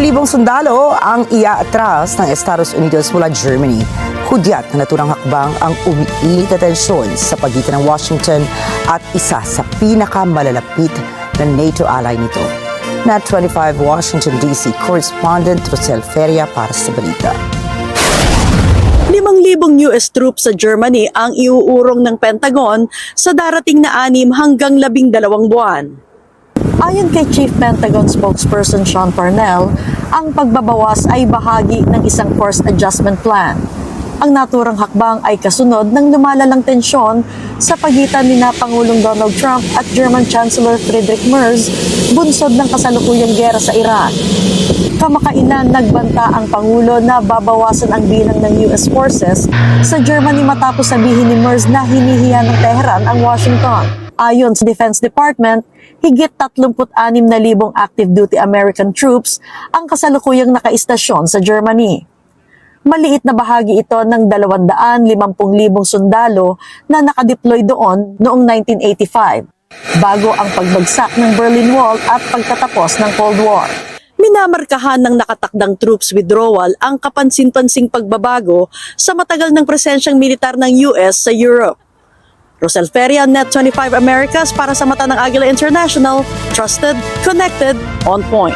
5,000 sundalo ang iaatras ng Estados Unidos mula Germany. Hudyat na naturang hakbang ang umiinit na tensyon sa pagitan ng Washington at isa sa pinakamalalapit na NATO ally nito. Net 25 Washington DC correspondent Rosel Feria para sa balita. 5,000 US troops sa Germany ang iuurong ng Pentagon sa darating na 6 hanggang 12 buwan. Ayon kay Chief Pentagon spokesperson Sean Parnell, ang pagbabawas ay bahagi ng isang force adjustment plan. Ang naturang hakbang ay kasunod ng lumalalang tensyon sa pagitan ni Pangulong Donald Trump at German Chancellor Friedrich Merz, bunsod ng kasalukuyang giyera sa Iran. Kamakailan nagbanta ang Pangulo na babawasan ang bilang ng US forces sa Germany matapos sabihin ni Merz na hinihiya ng Tehran ang Washington. Ayon sa Defense Department, higit 36,000 active duty American troops ang kasalukuyang nakaistasyon sa Germany. Maliit na bahagi ito ng 250,000 sundalo na nakadeploy doon noong 1985, bago ang pagbagsak ng Berlin Wall at pagtatapos ng Cold War. Minamarkahan ng nakatakdang troops withdrawal ang kapansin-pansing pagbabago sa matagal ng presensyang militar ng US sa Europe. Rosel Feria, Net 25 Americas para sa mata ng Agila International, trusted, connected, on point.